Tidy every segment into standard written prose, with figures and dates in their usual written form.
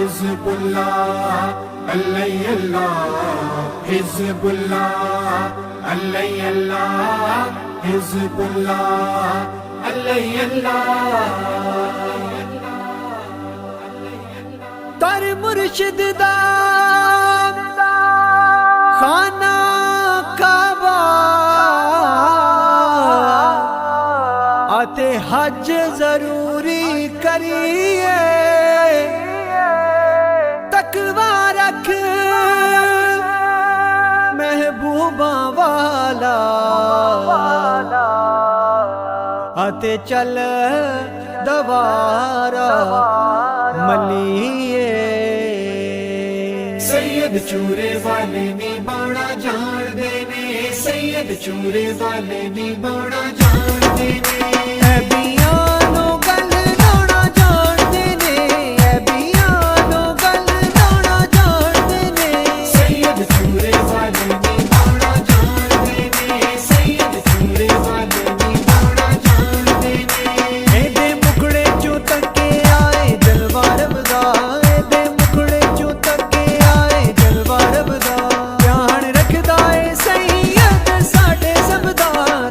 Hezbollah अल्लाह अल्लाह Hezbollah अल्लाह अल्लाह Hezbollah अल्लाह अल्लाह। तर मुर्शिद दा खाना काबा आते हज जरूरी करिए, तकवा रख महबूबा वाला आते चल दवारा मलिए। सैयद चूरे वाले नी बड़ा जान देने, सैयद चूरे वाले नी बड़ा जान देने। बियानो गल लोना जान देने, बियानो गल लोना जान देने। सैयद चूरे वाले नी बड़ा जान देने, सैयद चूरे वाले नी बड़ा जान देने। एदे मुखड़े चो तके आए जलवा रबदा, एदे मुखड़े चो तके आए जलवा रबदा। ध्यान रखदा ए सैयद साडे सबदा,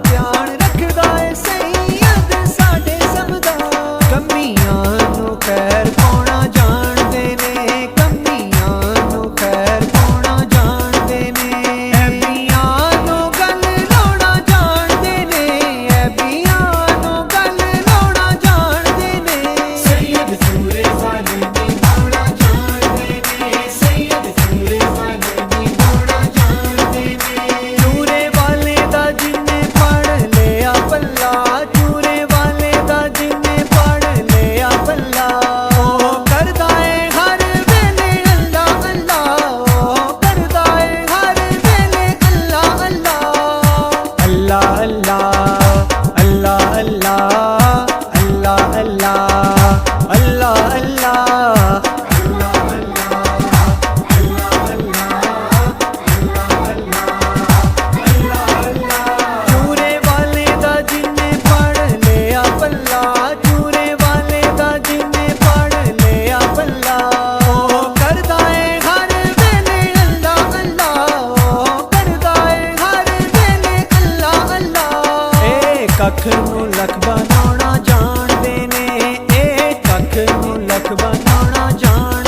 ध्यान रखदा ए सैयद साडे सबदा। कमियां नू खैर पाउणा जान देने, कमियां नू खैर पाउणा जान देने। बियानो गल लोना जान देने, बियानो गल लोना जान देने। सैयद चूरे वाले नी बड़ा जान देने, सैयद चूरे वाले नी बड़ा जान देने। चूरे वाले दा जिन्ने पढ़ लिया पल्ला, चूरे वाले दा जिन्ने पढ़ लिया पल्ला। ओ करदा ए हर वेले अल्लाह अल्लाह, ओ करदा ए हर वेले अल्लाह अल्लाह। अल्लाह अल्लाह अल्लाह अल्लाह अल्लाह अल्लाह अल्लाह चूरे वाले दा जिन्ने पढ़ लिया पल्ला, चूरे वाले दा जिन्ने पढ़ लिया पल्ला। ओ करदा ए हर वेले अल्लाह अल्लाह, ओ करदा ए हर वेले अल्लाह अल्लाह। ए कख नू लख बनाना जान देने, ए कख नू लख बनाना जान